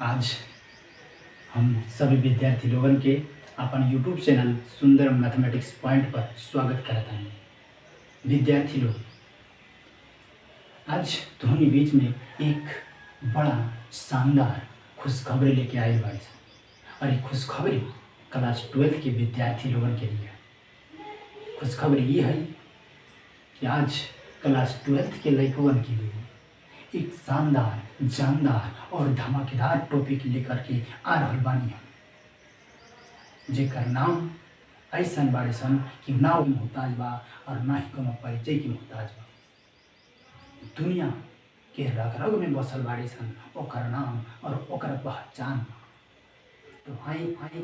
आज हम सभी विद्यार्थी लोगन के अपन यूट्यूब चैनल सुंदर मैथमेटिक्स पॉइंट पर स्वागत करता हैं। विद्यार्थी लोग, आज तुम्हारे बीच में एक बड़ा शानदार खुशखबरी लेके आए बाड़ी और ये खुशखबरी क्लास 12 के विद्यार्थी लोगन के लिए। खुशखबरी ये है कि आज क्लास 12 के लड़कों के लिए एक शानदार, जानदार और धमाकेदार टॉपिक लेकर के आ रहल बानी हम, जेकर नाम ऐसा बाड़े सन कि ना वो मोहताज बा और ना ही कोनो परिचय के मोहताज बा। दुनिया के रग रग में बसल बाड़े सन ओकर नाम और ओकर पहचान बा। तो आई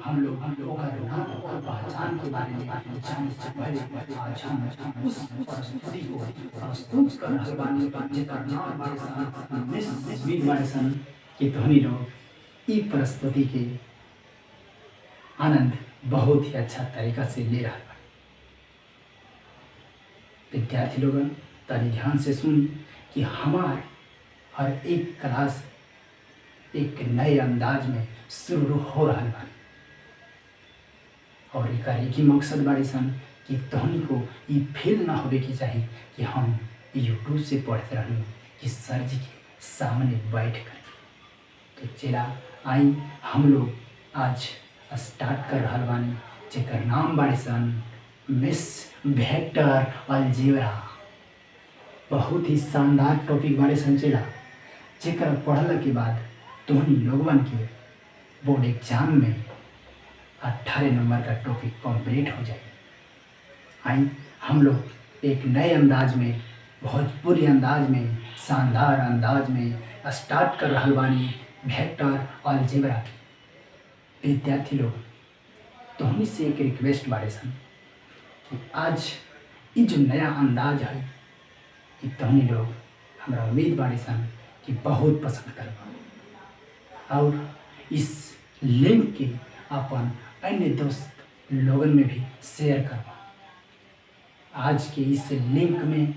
हम लोग ओकर नाम और पहचान के बारे में जानने से पहले आज हम उस प्रस्तुति को प्रस्तुत कर रहल बानी जेकर नाम बाड़े सन मिस वीर बाड़े सन कि तोहनी लोग ई प्रस्तुति के आनंद बहुत ही अच्छा तरीका से ले रहल बा। विद्यार्थी लोगन तनी ध्यान से सुनी कि हमार हर एक क्लास एक नए अंदाज में शुरू हो रहा बा और एक ही मकसद बाड़ी सन कि तोहनी को ये फील ना होवे की चाहिए कि हम यूट्यूब से पढ़ते रहनी कि सर जी के सामने बैठ कर। तो चला आई हम लोग आज स्टार्ट कर रहा बानी जेकर नाम बाड़ी सन मिस वेक्टर अलजेब्रा। बहुत ही शानदार टॉपिक बाड़े सन चला जेकर पढ़ला के बाद तोहनी लोगन के बोर्ड एग्जाम में 18 नंबर का टॉपिक कंप्लीट हो जाए। आई हम लोग एक नए अंदाज में, भोजपुरी अंदाज में, शानदार अंदाज में स्टार्ट कर रहा बानी वेक्टर अलजेब्रा। विद्यार्थी लोग, तोहनी से एक रिक्वेस्ट बाड़े सन कि आज ये जो नया अंदाज है कि तोहनी लोग हमारा उम्मीद बाड़े सन कि बहुत पसंद करबा और इस लिंक के अपन अन्य दोस्त लोगन में भी शेयर करवा। आज के इस लिंक में,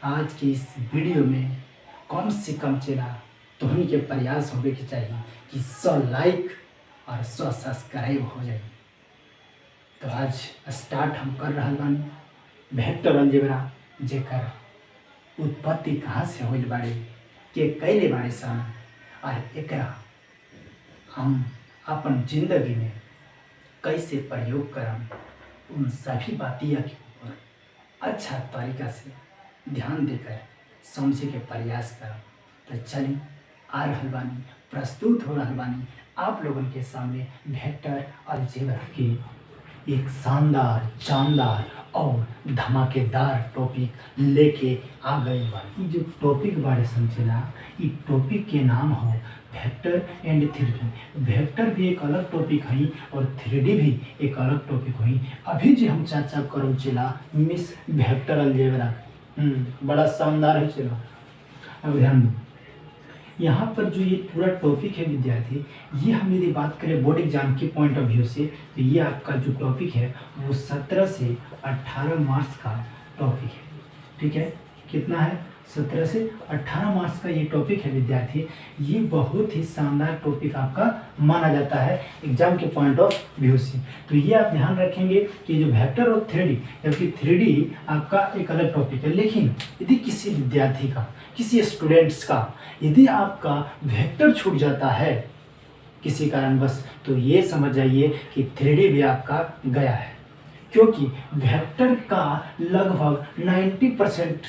आज के इस वीडियो में कम से कम चला तोहनी के प्रयास होवे के चाहिए कि 100 लाइक और 100 सब्सक्राइब हो जाए। तो आज स्टार्ट हम कर रहा बानी वेक्टर अलजेब्रा जेकर उत्पत्ति कहाँ से होइल बाड़े, के कैले बाड़े सन और एकरा हम अपन जिंदगी में कैसे प्रयोग करम, उन सभी बातिया के ऊपर अच्छा तरीका से ध्यान देकर समझे के प्रयास करम। तो चलिए आ रहल बानी, प्रस्तुत हो रहल बानी आप लोगन के सामने वेक्टर अलजेब्रा के एक शानदार, जानदार और धमाकेदार टॉपिक लेके आ गए बानी। ये जो टॉपिक बारे समझेला, ये टॉपिक के नाम हो वेक्टर एंड 3D। वेक्टर भी एक अलग टॉपिक है और 3D भी एक अलग टॉपिक है। अभी जो हम चर्चा करो चला मिस वेक्टर अलजेब्रा, बड़ा शानदार है। चलो अब ध्यान दो, यहाँ पर जो ये पूरा टॉपिक है विद्यार्थी, ये हम यदि बात करें बोर्ड एग्जाम के पॉइंट ऑफ व्यू से, तो ये आपका जो टॉपिक है वो 17 से 18 मार्क्स का टॉपिक है। ठीक है, कितना है? 17 से 18 मार्क्स का ये टॉपिक है विद्यार्थी। ये बहुत ही शानदार टॉपिक आपका माना जाता है एग्जाम के पॉइंट ऑफ व्यू से। तो ये आप ध्यान रखेंगे कि जो वेक्टर और 3D, जबकि 3D आपका एक अलग टॉपिक है, लेकिन यदि किसी विद्यार्थी का, किसी स्टूडेंट्स का यदि आपका वेक्टर छूट जाता है किसी कारणवश, तो ये समझ जाइए कि 3D भी आपका गया है, क्योंकि वेक्टर का लगभग 90%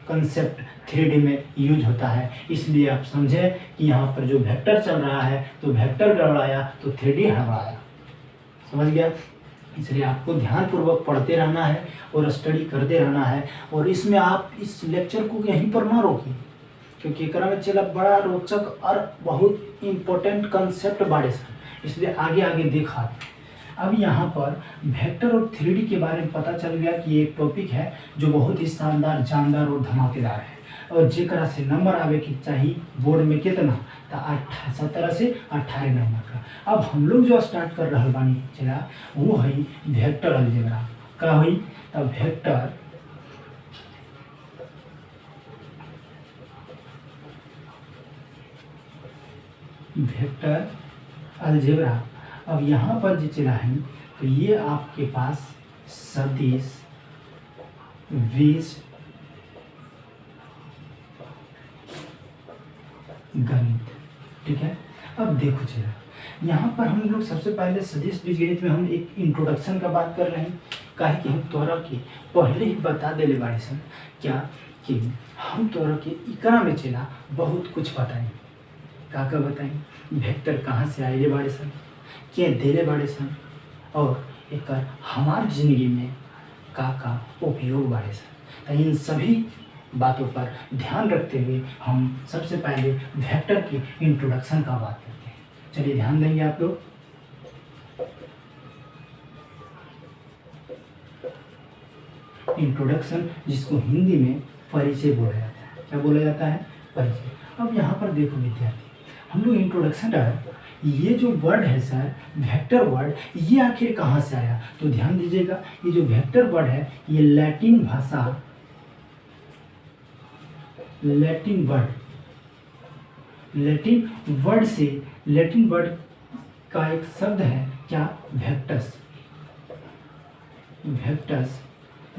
कंसेप्ट 3D में यूज होता है। इसलिए आप समझें कि यहाँ पर जो वेक्टर चल रहा है तो वेक्टर गड़बड़ाया तो 3D हड़बड़ाया। समझ गया? इसलिए आपको ध्यानपूर्वक पढ़ते रहना है और स्टडी करते रहना है। और इसमें आप इस लेक्चर को यहीं पर ना रोकिए, क्योंकि एकरा में चला बड़ा रोचक और बहुत इम्पोर्टेंट कंसेप्ट बाड़े सन, इसलिए आगे आगे देखा। अब यहाँ पर वेक्टर और 3D के बारे में पता चल गया कि ये एक टॉपिक है जो बहुत ही शानदार, जानदार और धमाकेदार है और जेकरा से नंबर आवे की चाहिए बोर्ड में कितना, तो 17 से 18 नंबर का। अब हम लोग जो स्टार्ट कर रहा बानी चला वो है वेक्टर अलजेब्रा। का हुई? तब वेक्टर वेक्टर अलजेब्रा। अब यहाँ पर जो चला है तो ये आपके पास सदिश बीज गणित, ठीक है। अब देखो चला, यहाँ पर हम लोग सबसे पहले सदिश बीजगणित में हम एक इंट्रोडक्शन का बात कर रहे हैं, काहे कि हम तोरा के पहले ही बता देले बाड़ी सन क्या कि हम तोरा के इकरा में चला बहुत कुछ बताएं। का बताएं, वेक्टर कहाँ से आए बाड़े सन, क्या देले बाड़े सन, और एक हमार जिंदगी में का उपयोग बाड़े सन। तो इन सभी बातों पर ध्यान रखते हुए हम सबसे पहले वेक्टर की इंट्रोडक्शन का बात करते हैं। चलिए ध्यान देंगे आप लोग। इंट्रोडक्शन, जिसको हिंदी में परिचय बोला जाता है। क्या बोला जाता है? परिचय। अब यहाँ पर देखो विद्यार्थी, हम लोग इंट्रोडक्शन ये जो वर्ड है सर, वेक्टर वर्ड, ये आखिर कहाँ से आया? तो ध्यान दीजिएगा, ये जो वेक्टर वर्ड है ये लैटिन भाषा, लैटिन वर्ड का एक शब्द है क्या? वेक्टस। वेक्टस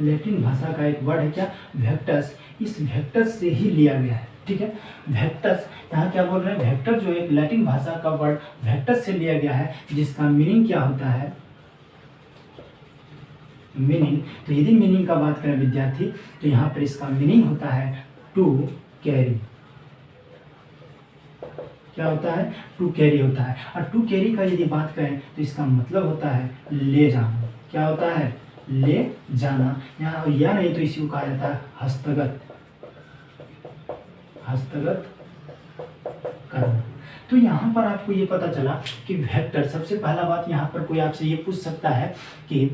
लैटिन भाषा का एक वर्ड है क्या? वेक्टस। इस वेक्टस से ही लिया गया है, ठीक है। वेक्टस, यहाँ क्या बोल रहे हैं, वेक्टर जो एक लैटिन भाषा का वर्ड वेक्टस से लिया गया है, जिसका मीनिंग क्या होता है? मीनिंग, तो यदि मीनिंग का बात करें विद्यार्थी, तो यहाँ पर इसका मीनिंग होता है टू कैरी। क्या होता है? टू कैरी होता है। और टू कैरी का यदि बात करें तो इसका मतलब होता है ले जाना। क्या होता है? ले जाना। यहाँ या नहीं तो इसी को कहा जाता है हस्तगत, हस्तगत करना। तो यहाँ पर आपको ये पता चला कि वेक्टर, सबसे पहला बात यहाँ पर कोई आपसे ये पूछ सकता है कि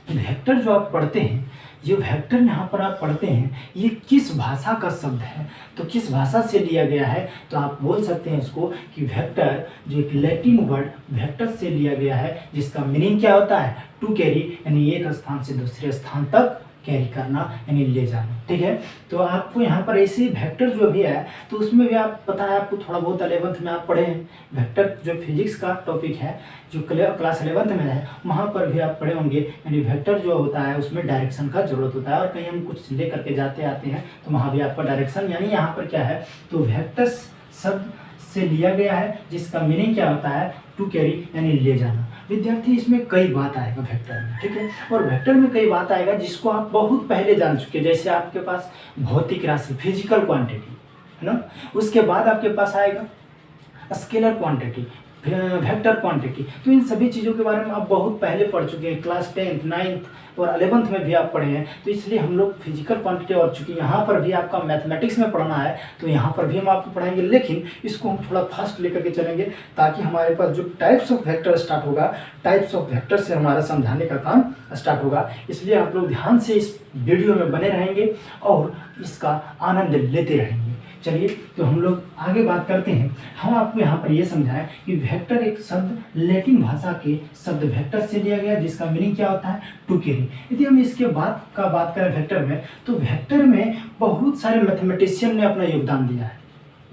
वेक्टर जो आप पढ़ते हैं, ये वेक्टर यहाँ पर आप पढ़ते हैं, ये किस भाषा का शब्द है? तो किस भाषा से लिया गया है? तो आप बोल सकते हैं इसको कि वेक्टर जो एक लैटिन वर्ड वेक्टर से लिया गया है, जिसका मीनिंग क्या होता है? टू कैरी, यानी एक स्थान से दूसरे स्थान तक कैरी करना, यानी ले जाना, ठीक है। तो आपको यहाँ पर ऐसे वेक्टर जो भी है, तो उसमें भी आप पता है, आपको थोड़ा बहुत 11th में आप पढ़े हैं वेक्टर, जो फिजिक्स का टॉपिक है, जो क्लास 11th में है, वहाँ पर भी आप पढ़े होंगे। यानी वेक्टर जो होता है उसमें डायरेक्शन का जरूरत होता है, और कहीं हम कुछ ले करके जाते आते हैं तो वहाँ भी आपका डायरेक्शन, यानी यहाँ पर क्या है, तो वेक्टर्स शब्द से लिया गया है, जिसका मीनिंग क्या होता है? टू कैरी, यानी ले जाना। विद्यार्थी इसमें कई बात आएगा वेक्टर में, ठीक है। और वेक्टर में कई बात आएगा जिसको आप बहुत पहले जान चुके हैं, जैसे आपके पास भौतिक राशि, फिजिकल क्वांटिटी है ना, उसके बाद आपके पास आएगा स्केलर क्वांटिटी, वेक्टर क्वांटिटी। तो इन सभी चीज़ों के बारे में आप बहुत पहले पढ़ चुके हैं, क्लास 10th 9th और 11th में भी आप पढ़े हैं। तो इसलिए हम लोग फिजिकल क्वांटिटी और चूँकि यहाँ पर भी आपका मैथमेटिक्स में पढ़ना है, तो यहाँ पर भी हम आपको पढ़ाएंगे, लेकिन इसको हम थोड़ा फास्ट लेकर के चलेंगे, ताकि हमारे पास जो टाइप्स ऑफ वेक्टर स्टार्ट होगा, टाइप्स ऑफ वेक्टर से हमारा समझाने का काम स्टार्ट होगा। इसलिए आप लोग ध्यान से इस वीडियो में बने रहेंगे और इसका आनंद लेते रहेंगे। चलिए, तो हम लोग आगे बात करते हैं। हम आपको यहाँ पर ये समझाएं कि वेक्टर एक शब्द लैटिन भाषा के शब्द वेक्टर से लिया गया, जिसका मीनिंग क्या होता है? To carry. यदि हम इसके बाद का बात करें वेक्टर में, तो वेक्टर में बहुत सारे मैथमेटिशियन ने अपना योगदान दिया है।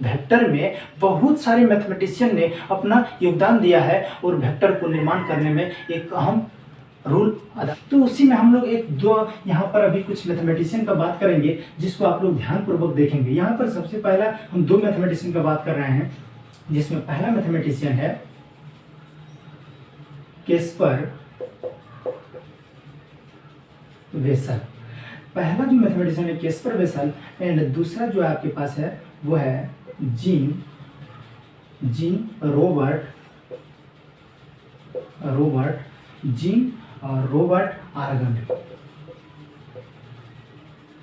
वेक्टर में बहुत सारे मैथमेटिशियन ने अपना योगदान दिया है और वेक्टर को निर्माण करने में एक अहम रोल अदा। तो उसी में हम लोग एक दो यहाँ पर अभी कुछ मैथमेटिशियन का बात करेंगे, जिसको आप लोग ध्यानपूर्वक देखेंगे। यहाँ पर सबसे पहला हम दो मैथमेटिशियन का बात कर रहे हैं, जिसमें पहला मैथमेटिशियन है कैस्पर वेसल। पहला जो मैथमेटिशियन है कैस्पर वेसल, एंड दूसरा जो आपके पास है वो है जीन रॉबर्ट आर्गन,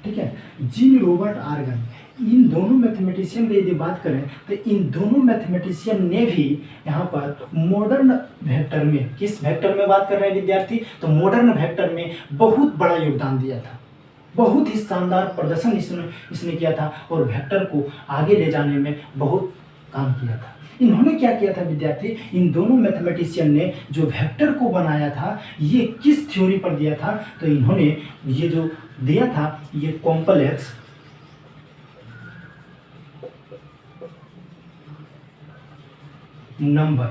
ठीक है। जीन रॉबर्ट आर्गन, इन दोनों मैथमेटिशियन की यदि बात करें तो इन दोनों मैथमेटिशियन ने भी यहाँ पर मॉडर्न वेक्टर में, किस वेक्टर में बात कर रहे हैं विद्यार्थी? तो मॉडर्न वेक्टर में बहुत बड़ा योगदान दिया था, बहुत ही शानदार प्रदर्शन इसने किया था और वेक्टर को आगे ले जाने में बहुत काम किया था। इन्होंने क्या किया था विद्यार्थी? इन दोनों मैथमेटिशियन ने जो वेक्टर को बनाया था, ये किस थ्योरी पर दिया था? तो इन्होंने ये जो दिया था, ये कॉम्प्लेक्स नंबर,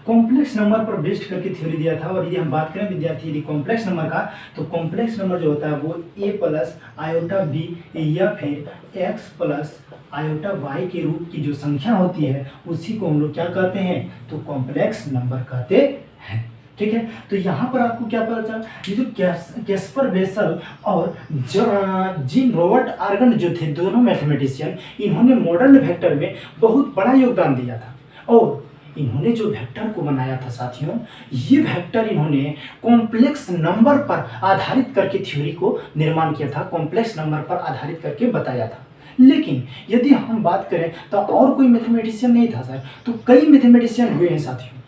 कॉम्प्लेक्स नंबर पर बेस्ड करके थ्योरी दिया था। और यदि हम बात करें विद्यार्थी यदि कॉम्प्लेक्स नंबर का, तो कॉम्प्लेक्स नंबर जो होता है वो a प्लस आयोटा b या फिर x प्लस आयोटा y के रूप की जो संख्या होती है उसी को हम लोग क्या कहते हैं, तो कॉम्प्लेक्स नंबर कहते हैं। ठीक है, तो यहाँ पर आपको क्या पता चला, ये जो कैस्पर बेसल और जीन रॉबर्ट आर्गन जो थे दोनों मैथमेटिशियन, इन्होंने मॉडर्न वेक्टर में बहुत बड़ा योगदान दिया था। और इन्होंने जो वेक्टर को बनाया था साथियों, ये वेक्टर इन्होंने कॉम्प्लेक्स नंबर पर आधारित करके थ्योरी को निर्माण किया था, कॉम्प्लेक्स नंबर पर आधारित करके बताया था। लेकिन यदि हम बात करें तो और कोई मैथमेटिशियन नहीं था सर, तो कई मैथमेटिशियन हुए हैं साथियों,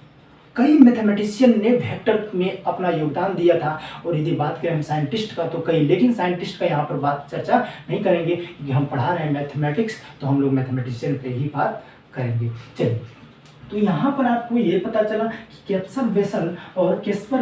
कई मैथमेटिशियन ने वेक्टर में अपना योगदान दिया था। और यदि बात करें हम साइंटिस्ट का, तो कई, लेकिन साइंटिस्ट का यहाँ पर बात चर्चा नहीं करेंगे क्योंकि हम पढ़ा रहे हैं मैथमेटिक्स, तो हम लोग मैथमेटिशियन पे ही बात करेंगे। चलिए, तो यहाँ पर आपको ये पता चला कि कैस्पर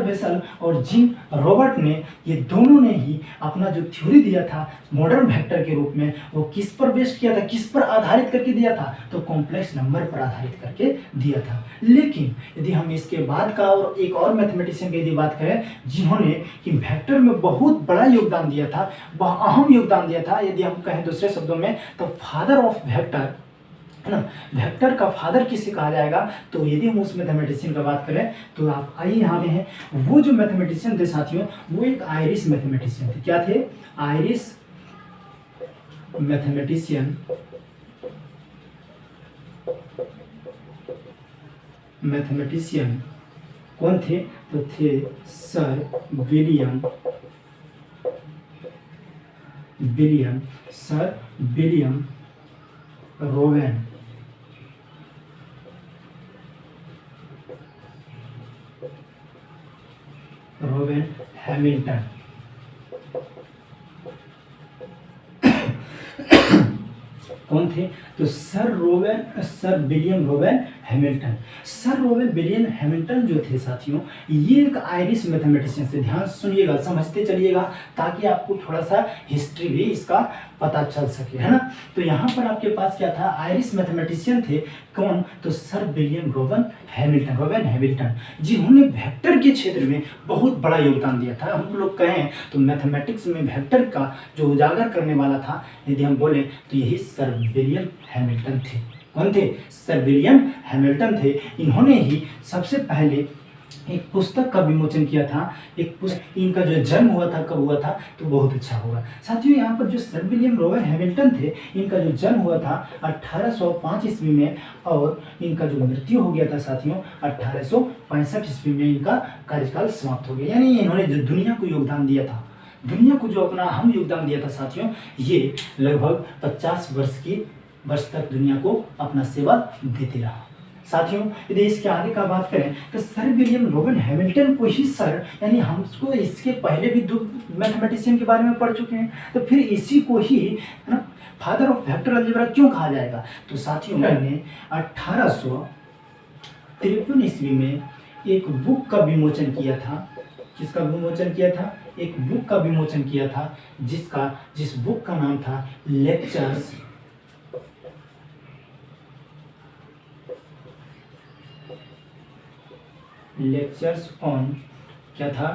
बेसल और जीन रॉबर्ट ने, ये दोनों ने ही अपना जो थ्योरी दिया था मॉडर्न वेक्टर के रूप में, वो किस पर बेस्ड किया था, किस पर आधारित करके दिया था, तो कॉम्प्लेक्स नंबर पर आधारित करके दिया था। लेकिन यदि हम इसके बाद का और एक और मैथमेटिशियन की यदि बात करें जिन्होंने कि वेक्टर में बहुत बड़ा योगदान दिया था, बहुत अहम योगदान दिया था, यदि हम कहें दूसरे शब्दों में तो फादर ऑफ वेक्टर है ना, वेक्टर का फादर किसे कहा जाएगा, तो यदि हम उस मैथमेटिशियन का बात करें तो आप आइए यहाँ पे हैं, वो जो मैथमेटिशियन थे साथियों, वो एक आयरिश मैथमेटिशियन थे। क्या थे? आयरिश मैथमेटिशियन, कौन थे? तो थे सर विलियम रोवेन। हैमिल्टन। कौन थे? तो sir William Rowan Hamilton. Sir William Hamilton जो थे साथियों, ये एक आयरिश मैथमेटिशियन से, ध्यान सुनिएगा, समझते चलिएगा ताकि आपको थोड़ा सा हिस्ट्री भी इसका पता चल सके, है ना। तो यहाँ पर आपके पास क्या था, आयरिश मैथमेटिशियन थे। कौन? तो सर विलियम रोवेन हैमिल्टन, जिन्होंने वेक्टर के क्षेत्र में बहुत बड़ा योगदान दिया था। हम लोग कहें तो मैथमेटिक्स में वेक्टर का जो उजागर करने वाला था, यदि हम बोले तो यही सर विलियम हैमिल्टन थे। कौन थे? सर विलियम हैमिल्टन थे। इन्होंने ही सबसे पहले एक पुस्तक का विमोचन किया था। इनका जो जन्म हुआ था, कब हुआ था, तो बहुत अच्छा होगा साथियों। यहाँ पर जो सर विलियम रोवेन हैमिल्टन थे, इनका जो जन्म हुआ था 1805 ईस्वी में, और इनका जो मृत्यु हो गया था साथियों 1865 ईस्वी में। इनका कार्यकाल समाप्त हो गया। यानी इन्होंने जो दुनिया को योगदान दिया था, दुनिया को जो अपना अहम योगदान दिया था साथियों, ये लगभग 50 वर्ष तक दुनिया को अपना सेवा देते रहा। साथियों यदि इसके आगे का बात करें तो सर विलियम रोवेन हैमिल्टन को ही सर, यानी हमको इसके पहले भी 2 मैथमेटिशियन के बारे में पढ़ चुके हैं, तो फिर इसी को ही, है ना, फादर ऑफ वेक्टर अलजेब्रा क्यों कहा जाएगा। तो साथियों मैंने 1853 ईस्वी में एक बुक का विमोचन किया था। किसका विमोचन किया था? एक बुक का विमोचन किया था जिस बुक का नाम था लेक्चर्स ऑन, क्या था?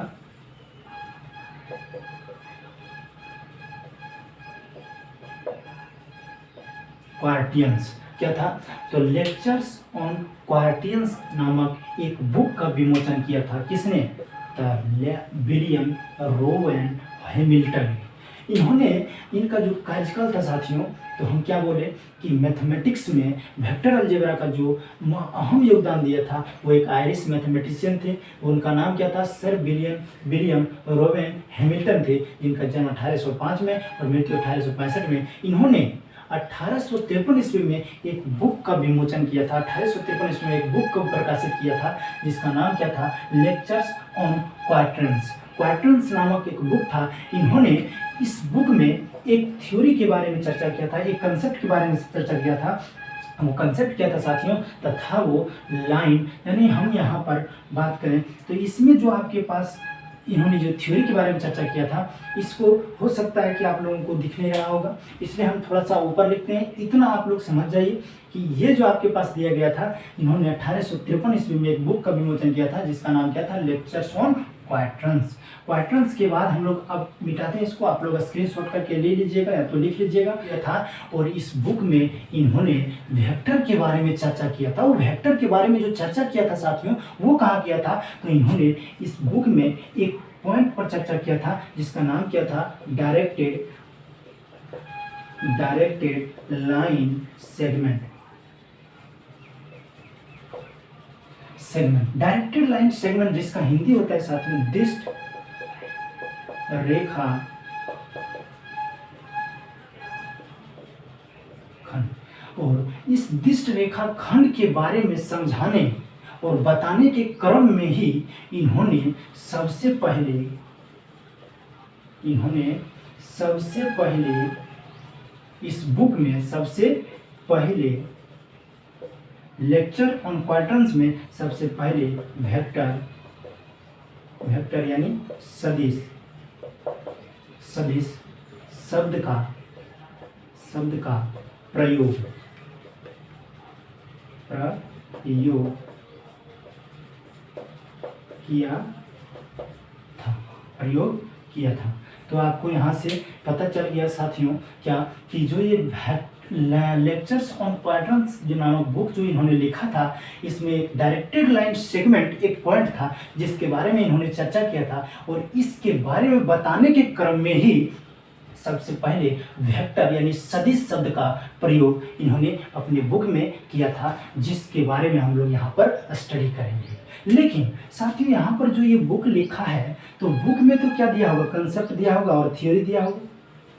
क्वार्टियंस। क्या था? तो लेक्चर्स ऑन क्वार्टियंस नामक एक बुक का विमोचन किया था। किसने? William Rowan Hamilton. इन्होंने, इनका जो कार्यकाल था साथियों, तो हम क्या बोले कि मैथमेटिक्स में वेक्टर अलजेब्रा का जो अहम योगदान दिया था, वो एक आयरिश मैथमेटिशियन थे। उनका नाम क्या था? सर विलियम रोवेन हैमिल्टन थे। इनका जन्म 1805 में और मृत्यु 1865 में। इन्होंने 1853 ईस्वी में एक बुक का विमोचन किया था। 1853 ईस्वी में एक बुक को प्रकाशित किया था जिसका नाम क्या था? लेक्चर्स ऑन क्वार्टर्स नामक एक बुक था। इन्होंने इस बुक में एक थ्योरी के बारे में चर्चा किया था, एक कंसेप्ट के बारे में चर्चा किया था। वो कंसेप्ट क्या था साथियों? तथा वो लाइन, यानी हम यहाँ पर बात करें तो इसमें जो आपके पास इन्होंने जो थ्योरी के बारे में चर्चा किया था, इसको हो सकता है कि आप लोगों को दिख नहीं रहा होगा, इसलिए हम थोड़ा सा ऊपर लिखते हैं। इतना आप लोग समझ जाइए कि ये जो आपके पास दिया गया था, इन्होंने 1853 ईस्वी में एक बुक का विमोचन किया था जिसका नाम क्या था, लेक्चर्स ऑन क्वाड्रेंट्स। क्वाड्रेंट्स के बाद हम लोग अब मिटाते हैं इसको, आप लोग स्क्रीनशॉट करके ले लीजिएगा या तो लिख लीजिएगा। यह था, और इस बुक में इन्होंने वेक्टर के बारे में चर्चा किया था। वो वेक्टर के बारे में जो चर्चा किया था साथियों, वो कहाँ किया था, तो इन्होंने इस बुक में एक पॉइंट पर चर्चा किया था जिसका नाम क्या था, directed line segment. Directed line segment जिसका हिंदी होता है साथियों दिष्ट रेखा खंड। और इस दिष्ट रेखा खंड के बारे में समझाने और बताने के क्रम में ही इन्होंने सबसे पहले इस बुक में सबसे पहले लेक्चर ऑन क्वाड्रेंट्स में सबसे पहले वेक्टर यानी सदिश शब्द का प्रयोग किया था। तो आपको यहाँ से पता चल गया साथियों क्या, कि जो ये लेक्चर्स ऑन क्वाड्रेंट्स जो नामक बुक जो इन्होंने लिखा था, इसमें डायरेक्टेड लाइन सेगमेंट एक पॉइंट था जिसके बारे में इन्होंने चर्चा किया था, और इसके बारे में बताने के क्रम में ही सबसे पहले वेक्टर यानी सदिश शब्द का प्रयोग इन्होंने अपने बुक में किया था, जिसके बारे में हम लोग यहाँ पर स्टडी करेंगे। लेकिन साथियों यहाँ पर जो ये बुक लिखा है, तो बुक में तो क्या दिया होगा, कंसेप्ट दिया होगा और थ्योरी दिया होगा,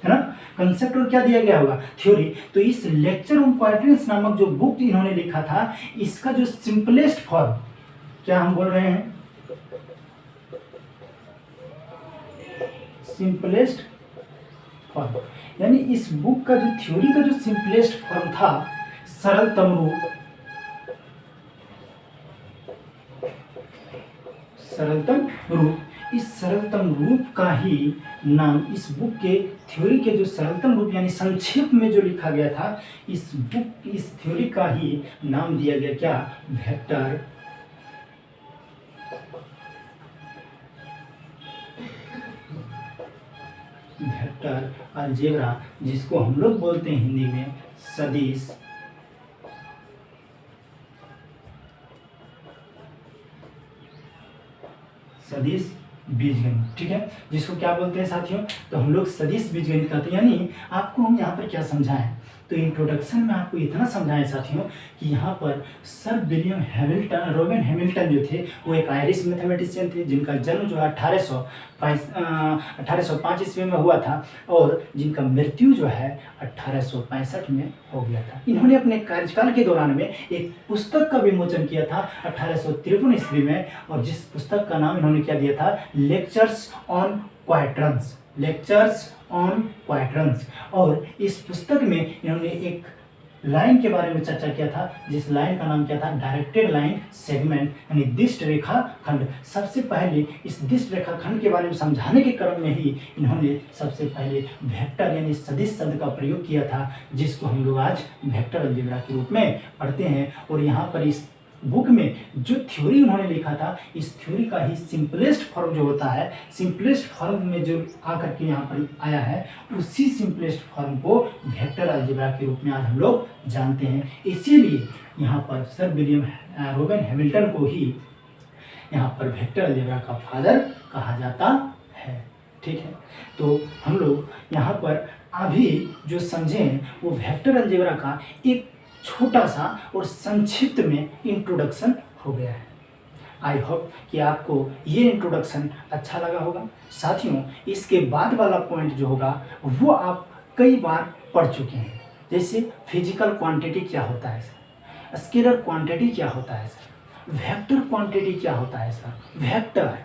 है ना। कंसेप्ट और क्या दिया गया होगा, थ्योरी। तो इस लेक्चर ऑन क्वाड्रेंट्स नामक जो बुक इन्होंने लिखा था, इसका जो सिंपलेस्ट फॉर्म क्या हम बोल रहे हैं, सिंपलेस्ट फॉर्म, यानी इस बुक का जो थ्योरी का जो सिंपलेस्ट फॉर्म था, सरलतम रूप, इस सरलतम रूप का ही नाम, इस बुक के थ्योरी के जो सरलतम रूप यानी संक्षेप में जो लिखा गया था, इस थ्योरी का ही नाम दिया गया क्या, वेक्टर अलजेब्रा, जिसको हम लोग बोलते हैं हिंदी में सदिश बीजगणित, ठीक है, जिसको क्या बोलते हैं साथियों, तो हम लोग सदिश बीजगणित कहते हैं। यानी आपको हम यहाँ पर क्या समझाएं, तो इंट्रोडक्शन में आपको इतना समझाएं साथियों कि यहाँ पर सर विलियम रोबन हैमिल्टन जो थे, वो एक आयरिश मैथमेटिशियन थे, जिनका जन्म जो है 1805 ईस्वी में हुआ था, और जिनका मृत्यु जो है 1865 में हो गया था। इन्होंने अपने कार्यकाल के दौरान में एक पुस्तक का विमोचन किया था 1853 ईस्वी में, और जिस पुस्तक का नाम इन्होंने क्या दिया था, लेक्चर्स ऑन क्वाड्रेंट्स। और इस पुस्तक में इन्होंने एक लाइन के बारे में चर्चा किया था, जिस लाइन का नाम क्या था, डायरेक्टेड लाइन सेगमेंट, यानी दिष्ट रेखा खंड। सबसे पहले इस दिष्ट रेखा खंड के बारे में समझाने के क्रम में ही इन्होंने सबसे पहले वेक्टर यानी सदिश शब्द का प्रयोग किया था, जिसको हम लोग आज वेक्टर अलजेब्रा के रूप में पढ़ते हैं। और यहाँ पर इस बुक में जो थ्योरी उन्होंने लिखा था, इस थ्योरी का ही सिंपलेस्ट फॉर्म जो होता है, सिंपलेस्ट फॉर्म में जो आकर के यहाँ पर आया है, उसी सिंपलेस्ट फॉर्म को वेक्टर अलजेब्रा के रूप में आज हम लोग जानते हैं। इसीलिए यहाँ पर सर विलियम रोबन हैमिल्टन को ही यहाँ पर वेक्टर अलजेब्रा का फादर कहा जाता है, ठीक है। तो हम लोग यहाँ पर अभी जो समझें वो वेक्टर अलजेब्रा का एक छोटा सा और संक्षिप्त में इंट्रोडक्शन हो गया है। आई होप कि आपको ये इंट्रोडक्शन अच्छा लगा होगा। साथियों, इसके बाद वाला पॉइंट जो होगा वो आप कई बार पढ़ चुके हैं, जैसे फिजिकल क्वांटिटी क्या होता है सर, स्केलर क्वांटिटी क्या होता है सर, वेक्टर क्वांटिटी क्या होता है सर, वेक्टर,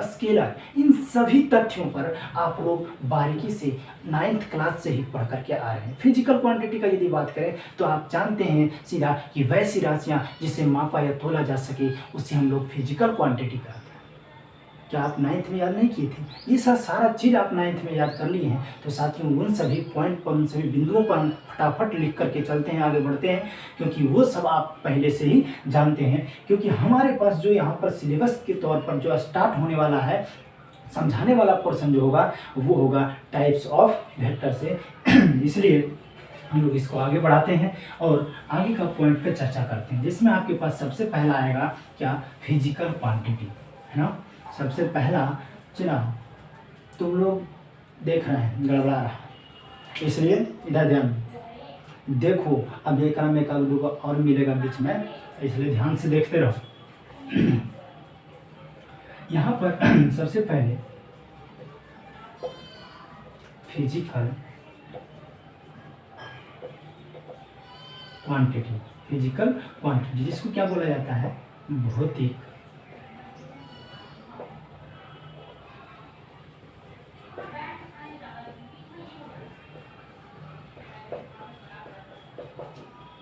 स्केलर, इन सभी तथ्यों पर आप लोग बारीकी से 9th क्लास से ही पढ़ करके आ रहे हैं। फिजिकल क्वांटिटी का यदि बात करें तो आप जानते हैं सीधा कि वैसी राशियाँ जिसे मापा या तोला जा सके उसे हम लोग फिजिकल क्वांटिटी कहते हैं। क्या आप 9th में याद नहीं किए थे? ये सारा चीज़ आप 9th में याद कर लिए हैं। तो साथियों उन सभी पॉइंट पर, उन सभी बिंदुओं पर हम फटाफट लिख करके चलते हैं, आगे बढ़ते हैं, क्योंकि वो सब आप पहले से ही जानते हैं। क्योंकि हमारे पास जो यहाँ पर सिलेबस के तौर पर जो स्टार्ट होने वाला है, समझाने वाला पोर्शन जो होगा वो होगा टाइप्स ऑफ वेक्टर से। इसलिए हम लोग इसको आगे बढ़ाते हैं और आगे का पॉइंट पे चर्चा करते हैं, जिसमें आपके पास सबसे पहला आएगा क्या? फिजिकल क्वांटिटी, है ना। सबसे पहला चला, तुम लोग देख रहे हैं गड़बड़ा रहा, इसलिए इधर ध्यान देखो। अब एक में एक दो और मिलेगा बीच में, इसलिए ध्यान से देखते रहो। यहाँ पर सबसे पहले फिजिकल क्वांटिटी, फिजिकल क्वांटिटी जिसको क्या बोला जाता है?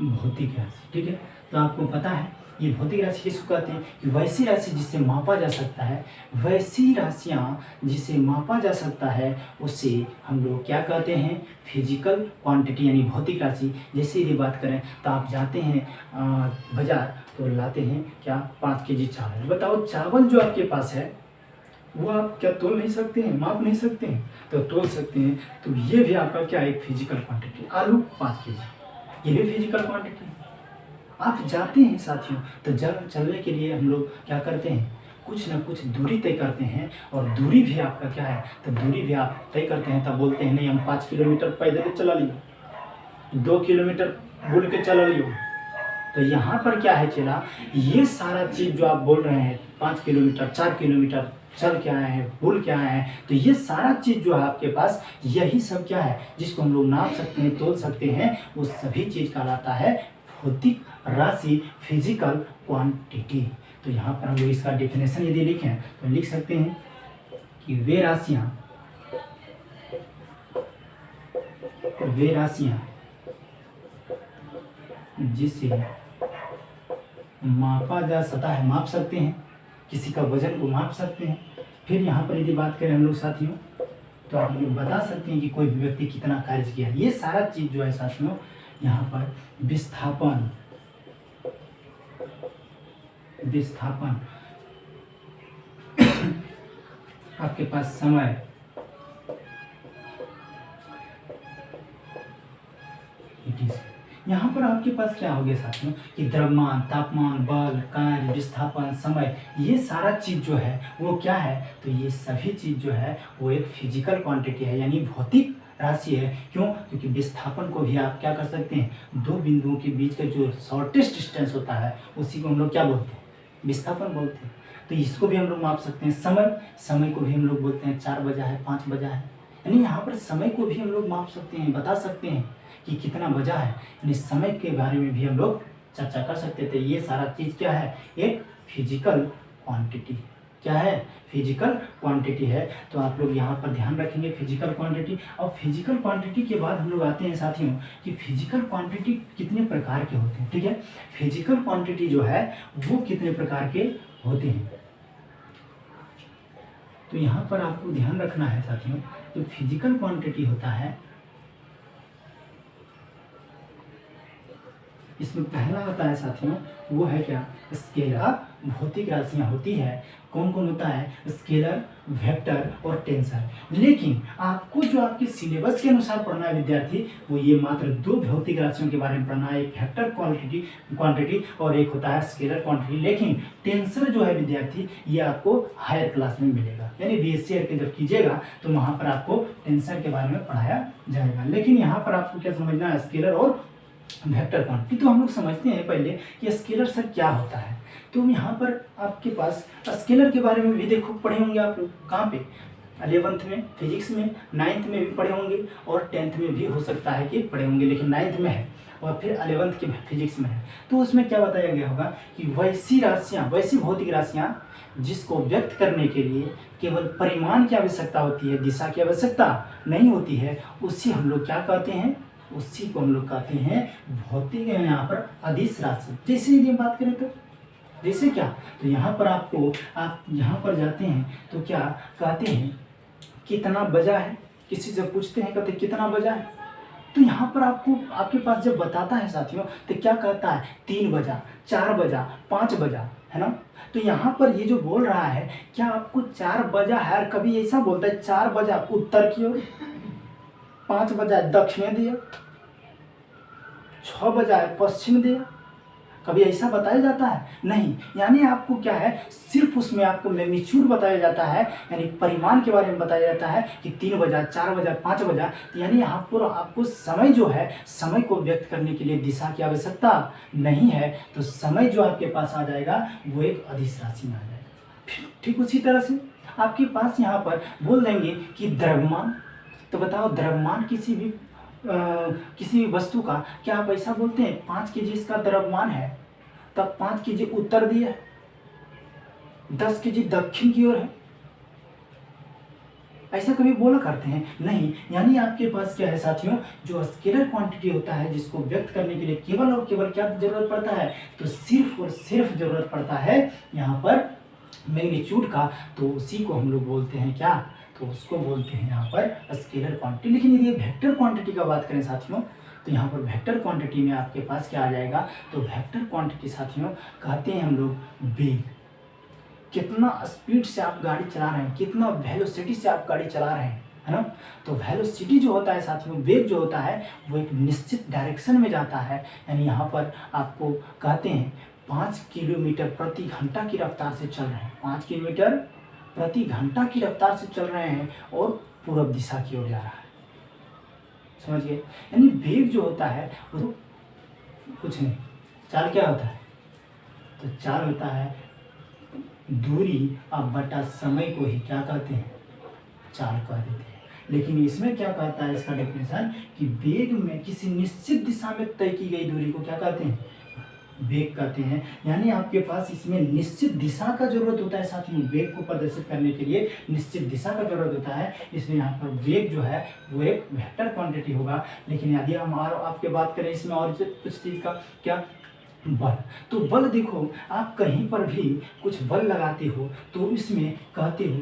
भौतिक राशि। ठीक है, तो आपको पता है ये भौतिक राशि किसको कहते हैं? कि वैसी राशि जिसे मापा जा सकता है, वैसी राशियाँ जिसे मापा जा सकता है उसे हम लोग क्या कहते हैं? फिजिकल क्वांटिटी, यानी भौतिक राशि। जैसे यदि बात करें तो आप जाते हैं बाजार तो लाते हैं क्या? 5 kg चावल। बताओ चावल जो आपके पास है वो आप क्या तोल नहीं सकते हैं, माप नहीं सकते हैं? तो तोल सकते हैं। तो ये भी आपका क्या है? एक फिजिकल क्वांटिटी। आलू 5 kg, ये भी फिजिकल क्वांटिटी। आप जाते हैं साथियों तो चलने के लिए हम लोग क्या करते हैं? कुछ ना कुछ दूरी तय करते हैं, और दूरी भी आपका क्या है? तो दूरी भी आप तय करते हैं, तब बोलते हैं नहीं हम 5 किलोमीटर पैदल चला लियो, 2 किलोमीटर बुल के चला लियो। तो यहाँ पर क्या है चला, ये सारा चीज़ जो आप बोल रहे हैं 5 किलोमीटर 4 किलोमीटर चल के आए हैं, बुल के आए हैं, तो ये सारा चीज़ जो है आपके पास, यही सब क्या है जिसको हम लोग नाप सकते हैं, तोल सकते हैं, वो सभी चीज़ कहलाता है भौतिक राशि, फिजिकल क्वांटिटी। तो यहाँ पर हम लोग इसका डेफिनेशन यदि लिखें तो लिख सकते हैं कि वे राशियाँ जिसे मापा जा सकता है, माप सकते हैं, किसी का वजन को माप सकते हैं। फिर यहाँ पर यदि बात करें हम लोग साथियों तो आप लोग बता सकते हैं कि कोई भी व्यक्ति कितना कार्य किया। ये सारा चीज़ जो है साथियों यहाँ पर विस्थापन आपके पास समय, यहाँ पर आपके पास क्या हो गया साथियों कि द्रव्यमान, तापमान, बल, कार्य, विस्थापन, समय, ये सारा चीज़ जो है वो क्या है? तो ये सभी चीज़ जो है वो एक फिजिकल क्वांटिटी है, यानी भौतिक राशि है। क्यों? क्योंकि विस्थापन को भी आप क्या कर सकते हैं? दो बिंदुओं के बीच का जो शॉर्टेस्ट डिस्टेंस होता है उसी को हम लोग क्या बोलते हैं? विस्थापन बोलते हैं। तो इसको भी हम लोग माप सकते हैं। समय को भी हम लोग बोलते हैं 4 बजा है, 5 बजा है, यानी यहाँ पर समय को भी हम लोग माप सकते हैं, बता सकते हैं कि कितना बजा है, यानी समय के बारे में भी हम लोग चर्चा कर सकते थे। ये सारा चीज़ क्या है? एक फिजिकल क्वांटिटी। क्या है? फिजिकल क्वांटिटी है। तो आप लोग यहाँ पर ध्यान रखेंगे फिजिकल क्वांटिटी। और फिजिकल क्वांटिटी के बाद हम लोग आते हैं साथियों कि फिजिकल क्वांटिटी कितने प्रकार के होते हैं। ठीक है, फिजिकल क्वांटिटी जो है वो कितने प्रकार के होते हैं, तो यहाँ पर आपको ध्यान रखना है साथियों। जो फिजिकल क्वांटिटी होता है इसमें पहला होता है साथियों वो है क्या? स्केलर। भौतिक राशियाँ होती है, कौन कौन होता है? स्केलर, वेक्टर और टेंसर। लेकिन आपको जो आपके सिलेबस के अनुसार पढ़ना है विद्यार्थी, वो ये मात्र 2 भौतिक राशियों के बारे में पढ़ना है, एक वेक्टर क्वांटिटी और एक होता है स्केलर क्वांटिटी। लेकिन टेंसर जो है विद्यार्थी ये आपको हायर क्लास में मिलेगा, यानी बीएससी के जब कीजिएगा तो वहाँ पर आपको टेंसर के बारे में पढ़ाया जाएगा। लेकिन यहाँ पर आपको क्या समझना है? स्केलर और वेक्टर क्वांटिटी। तो हम लोग समझते हैं पहले कि स्केलर सर क्या होता है। तो यहाँ पर आपके पास स्केलर के बारे में भी देखो पढ़े होंगे आप लोग, कहाँ पे? 11th में फिजिक्स में, 9th में भी पढ़े होंगे और 10th में भी हो सकता है कि पढ़े होंगे, लेकिन 9th में है और फिर 11th के फिजिक्स में है। तो उसमें क्या बताया गया होगा कि वैसी राशियाँ, वैसी भौतिक राशियाँ जिसको व्यक्त करने के लिए केवल परिमाण की आवश्यकता होती है, दिशा की आवश्यकता नहीं होती है, उसी हम लोग क्या कहते हैं? उसी को हम लोग कहते हैं भौतिक, यहाँ पर अदिश राशि। जैसे यदि हम बात करें तो जैसे क्या, तो यहाँ पर आपको, आप यहाँ पर जाते हैं तो क्या कहते हैं कितना बजा है, किसी से पूछते हैं कहते कितना बजा है, तो यहाँ पर आपको आपके पास जब बताता है साथियों तो क्या कहता है 3 बजा, 4 बजा, 5 बजा, है ना। तो यहाँ पर ये जो बोल रहा है क्या आपको 4 बजा है, और कभी ऐसा बोलता है 4 बजा उत्तर की ओर, 5 बजा दक्षिण दिया, 6 बजा है पश्चिम दिया, कभी ऐसा बताया जाता है नहीं। यानी आपको क्या है, सिर्फ उसमें आपको मैग्नीट्यूड बताया जाता है, यानी परिमाण के बारे में बताया जाता है कि 3 बजा, 4 बजा, 5 बजा। तो यानी आपको समय जो है, समय को व्यक्त करने के लिए दिशा की आवश्यकता नहीं है, तो समय जो आपके पास आ जाएगा वो एक अदिश राशि में आ जाएगा। ठीक उसी तरह से आपके पास यहाँ पर बोल देंगे कि द्रव्यमान, तो बताओ द्रव्यमान किसी भी वस्तु का क्या आप ऐसा बोलते हैं 5 केजी इसका द्रव्यमान है, तब 5 केजी उत्तर दिया है, 10 केजी दक्षिण की ओर है, ऐसा कभी बोला करते हैं नहीं। यानी आपके पास क्या है साथियों, जो स्केलर क्वांटिटी होता है जिसको व्यक्त करने के लिए केवल और केवल क्या जरूरत पड़ता है, तो सिर्फ और सिर्फ जरूरत पड़ता है यहाँ पर मैग्नीट्यूड का, तो उसी को हम लोग बोलते हैं क्या, तो उसको बोलते हैं यहाँ पर स्केलर क्वांटिटी। लेकिन यदि वेक्टर क्वांटिटी का बात करें साथियों, तो यहाँ पर वेक्टर क्वांटिटी में आपके पास क्या आ जाएगा, तो वेक्टर क्वांटिटी साथियों कहते हैं हम लोग वेग, कितना स्पीड से आप गाड़ी चला रहे हैं, कितना वेलोसिटी से आप गाड़ी चला रहे हैं, है ना। तो वेलोसिटी जो होता है साथियों, वेग जो होता है वो एक निश्चित डायरेक्शन में जाता है। यानी यहाँ पर आपको कहते हैं 5 किलोमीटर प्रति घंटा की रफ्तार से चल रहे हैं, 5 किलोमीटर प्रति घंटा की रफ्तार से चल रहे हैं और पूर्व दिशा की ओर जा रहा है, समझ गए। यानी वेग जो होता है वो कुछ नहीं, चाल क्या होता है, तो चाल होता है दूरी अब बटा समय को ही क्या कहते हैं, चाल कह देते हैं। लेकिन इसमें क्या कहता है इसका डेफिनेशन कि वेग में किसी निश्चित दिशा में तय की गई दूरी को क्या कहते हैं, वेग कहते हैं। यानी आपके पास इसमें निश्चित दिशा का जरूरत होता है साथियों, वेग को प्रदर्शित करने के लिए निश्चित दिशा का जरूरत होता है, इसलिए यहाँ पर वेग जो है वो एक वेक्टर क्वांटिटी होगा। लेकिन यदि हम और आपके बात करें इसमें और कुछ चीज़ का क्या, बल, तो बल देखो आप कहीं पर भी कुछ बल लगाते हो तो इसमें कहते हो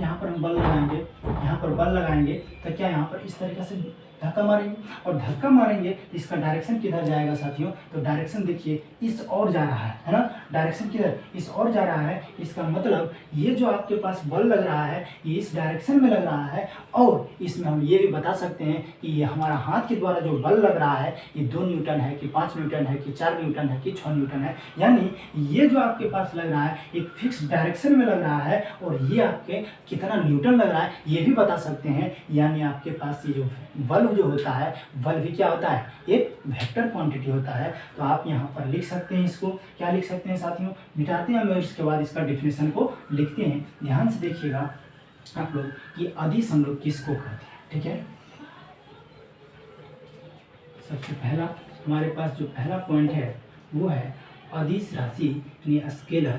यहाँ पर हम बल लगाएंगे, यहाँ पर बल लगाएंगे तो क्या यहाँ पर इस तरीके से धक्का मारेंगे, और धक्का मारेंगे तो इसका डायरेक्शन किधर जाएगा साथियों, तो डायरेक्शन देखिए इस ओर जा रहा है ना, डायरेक्शन किधर, इस ओर जा रहा है। इसका मतलब ये जो आपके पास बल लग रहा है ये इस डायरेक्शन में लग रहा है, और इसमें हम ये भी बता सकते हैं कि ये हमारा हाथ के द्वारा जो बल लग रहा है ये 2 न्यूटन है कि 5 न्यूटन है कि 4 न्यूटन है कि 6 न्यूटन है। यानी ये जो आपके पास लग रहा है एक फिक्स डायरेक्शन में लग रहा है, और ये आपके कितना न्यूटन लग रहा है ये भी बता सकते हैं। यानी आपके पास ये जो बल जो होता है, बल भी क्या होता है, एक वेक्टर क्वांटिटी होता है। तो आप यहाँ पर लिख सकते हैं, इसको क्या लिख सकते हैं साथियों, मिटाते हैं हम इसके बाद इसका डिफिनेशन को लिखते हैं। ध्यान से देखिएगा आप लोग कि अदिश हम लोग किसको कहते हैं, ठीक है। सबसे पहला हमारे पास जो पहला पॉइंट है वो है अदिश राशि यानी स्केलर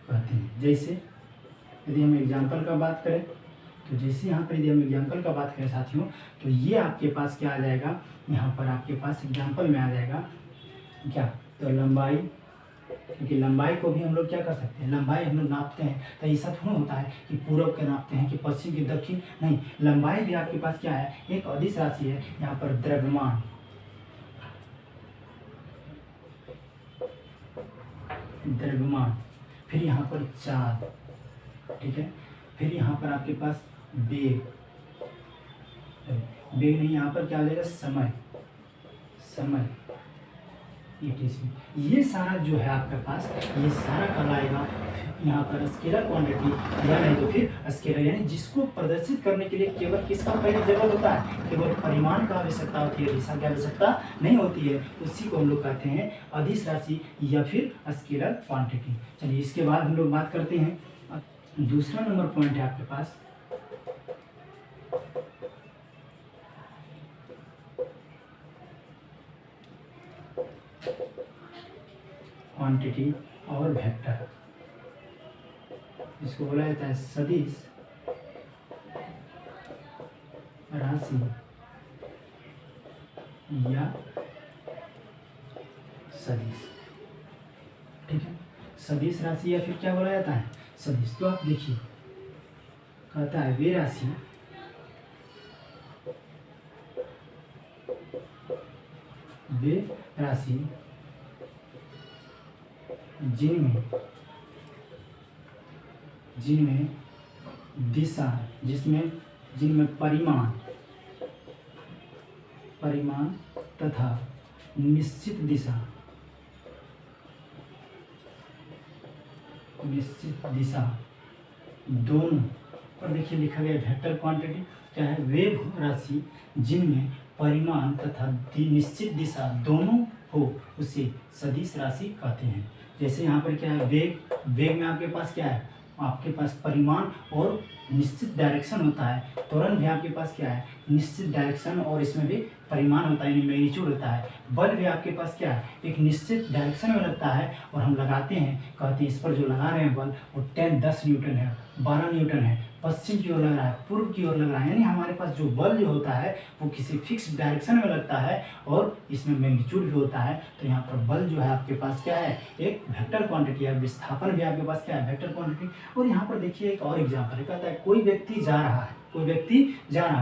कहते हैं। जैसे यदि हम एग्जाम्पल का बात करें तो जैसे यहाँ पर यदि हम एग्जाम्पल का बात करें साथियों, तो ये आपके पास क्या आ जाएगा, यहाँ पर आपके पास एग्जाम्पल में आ जाएगा क्या, तो लंबाई, क्योंकि लंबाई को भी हम लोग क्या कर सकते हैं, लंबाई हम लोग नापते हैं तो ऐसा थोड़ा होता है कि पूर्व के नापते हैं कि पश्चिम की दक्षिण, नहीं, लंबाई भी आपके पास क्या है, एक अदिश राशि है। यहाँ पर द्रव्यमान, द्रव्यमान, फिर यहाँ पर चाल, ठीक है, फिर यहाँ पर आपके पास वेग, वेग नहीं, यहाँ पर क्या आ जाएगा, समय, समय ETC। ये सारा जो है आपके पास ये सारा कब आएगा, यहाँ पर स्केलर क्वांटिटी या नहीं तो फिर स्केलर, यानी जिसको प्रदर्शित करने के लिए केवल किसका पहले जरूरत होता है, केवल परिमाण का आवश्यकता होती है, दिशा की आवश्यकता नहीं होती है, उसी को हम लोग कहते हैं अदिश राशि या फिर स्केलर क्वांटिटी। चलिए इसके बाद हम लोग बात करते हैं, दूसरा नंबर पॉइंट है आपके पास क्वांटिटी और वेक्टर, इसको बोला जाता है सदिश राशि या सदिश। ठीक है, सदिश राशि या फिर क्या बोला जाता है, सदिश। तो आप देखिए कहता है वे राशि जिनमें दिशा, जिनमें परिमाण तथा निश्चित दिशा दोनों, और देखिए लिखा गया वेक्टर क्वांटिटी क्या है, वे राशि जिनमें परिमाण तथा निश्चित दिशा दोनों हो उसे सदिश राशि कहते हैं। जैसे यहाँ पर क्या है, वेग में आपके पास क्या है, आपके पास परिमाण और निश्चित डायरेक्शन होता है। त्वरण भी आपके पास क्या है, निश्चित डायरेक्शन और इसमें भी परिमाण होता है, यानी मैग्नीट्यूड होता है। बल भी आपके पास क्या है, एक निश्चित डायरेक्शन में लगता है और हम लगाते हैं, कहते हैं इस पर जो लगा रहे हैं बल वो 10 न्यूटन है, 12 न्यूटन है, पश्चिम की ओर लग रहा है, पूर्व की ओर लग रहा है, यानी हमारे पास जो बल जो होता है वो किसी फिक्स डायरेक्शन में लगता है और इसमें मैग्नीट्यूड भी होता है। तो यहाँ पर बल जो है आपके पास क्या है, एक वेक्टर क्वांटिटी है। विस्थापन भी आपके पास क्या है, वेक्टर क्वांटिटी। और यहाँ पर देखिए एक और एग्जाम्पल है, कहता है कोई व्यक्ति जा रहा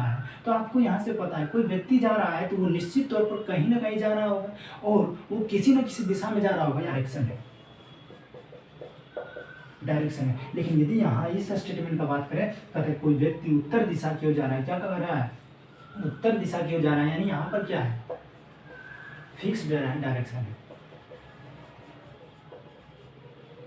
है, तो आपको यहाँ से पता है कोई व्यक्ति जा रहा है तो वो निश्चित तौर पर कहीं ना कहीं जा रहा होगा और वो किसी न किसी दिशा में जा रहा होगा, डायरेक्शन है। लेकिन यदि यहाँ इस स्टेटमेंट का बात करें, कहते हैं कोई व्यक्ति उत्तर दिशा की ओर जा रहा है, क्या कर रहा है, उत्तर दिशा की ओर जा रहा है, यानी यहाँ पर क्या है, फिक्स डायरेक्शन है,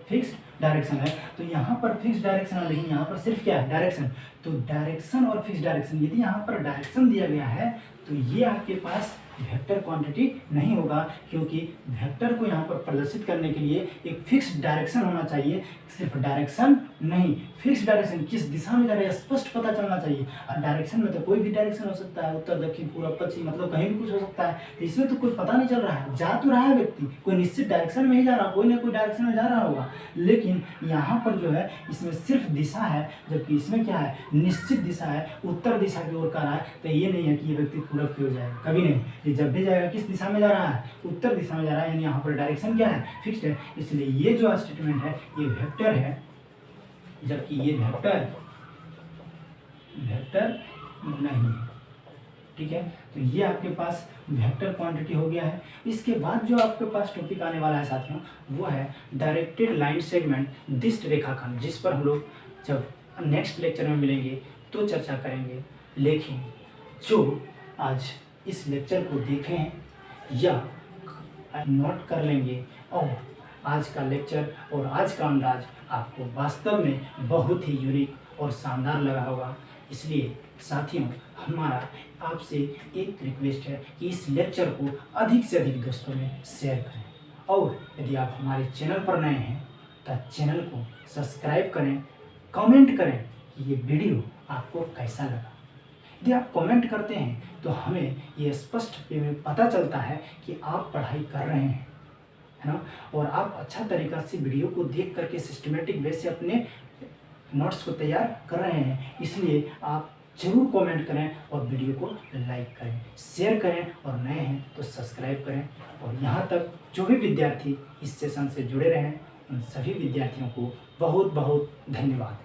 फिक्स डायरेक्शन है। तो यहाँ पर फिक्स डायरेक्शन है, लेकिन यहाँ पर सिर्फ क्या है, डायरेक्शन। तो डायरेक्शन और फिक्स डायरेक्शन, यदि यहाँ पर डायरेक्शन दिया गया है तो ये आपके पास वेक्टर क्वांटिटी नहीं होगा, क्योंकि वेक्टर को यहाँ पर प्रदर्शित करने के लिए एक फिक्स डायरेक्शन होना चाहिए, सिर्फ डायरेक्शन नहीं, फिक्स डायरेक्शन किस दिशा में जा रहा है स्पष्ट पता चलना चाहिए। और डायरेक्शन में तो कोई भी डायरेक्शन हो सकता है, उत्तर दक्षिण पूर्व पश्चिम, मतलब कहीं भी कुछ हो सकता है। तो इसमें तो कोई पता नहीं चल रहा है, जा तो रहा है व्यक्ति, कोई निश्चित डायरेक्शन में ही जा रहा, कोई ना कोई डायरेक्शन में जा रहा होगा, लेकिन यहाँ पर जो है इसमें सिर्फ दिशा है, जबकि इसमें क्या है, निश्चित दिशा है, उत्तर दिशा की ओर कर रहा है। तो ये नहीं है कि ये व्यक्ति पूर्व की ओर जाएगा, कभी नहीं। ये जब भी जाएगा किस दिशा में जा रहा है, उत्तर दिशा में जा रहा है, यानी यहाँ पर डायरेक्शन क्या है, फिक्स्ड है। इसलिए ये जो स्टेटमेंट है ये वेक्टर है, जबकि ये वेक्टर नहीं है। ठीक है, तो ये आपके पास वेक्टर क्वांटिटी हो गया है। इसके बाद जो आपके पास टॉपिक आने वाला है साथियों, वो है डायरेक्टेड लाइन सेगमेंट दिष्ट रेखाखंड, जिस पर हम लोग जब नेक्स्ट लेक्चर में मिलेंगे तो चर्चा करेंगे। लेकिन जो आज इस लेक्चर को देखें हैं या नोट कर लेंगे, और आज का लेक्चर और आज का अंदाज आपको वास्तव में बहुत ही यूनिक और शानदार लगा होगा। इसलिए साथियों, हमारा आपसे एक रिक्वेस्ट है कि इस लेक्चर को अधिक से अधिक दोस्तों में शेयर करें, और यदि आप हमारे चैनल पर नए हैं तो चैनल को सब्सक्राइब करें, कमेंट करें कि ये वीडियो आपको कैसा लगा। यदि आप कमेंट करते हैं तो हमें ये स्पष्ट पता चलता है कि आप पढ़ाई कर रहे हैं, है ना, और आप अच्छा तरीका से वीडियो को देख करके सिस्टमेटिक वे से अपने नोट्स को तैयार कर रहे हैं। इसलिए आप जरूर कमेंट करें और वीडियो को लाइक करें, शेयर करें, और नए हैं तो सब्सक्राइब करें। और यहाँ तक जो भी विद्यार्थी इस सेशन से जुड़े रहे हैं उन सभी विद्यार्थियों को बहुत बहुत धन्यवाद।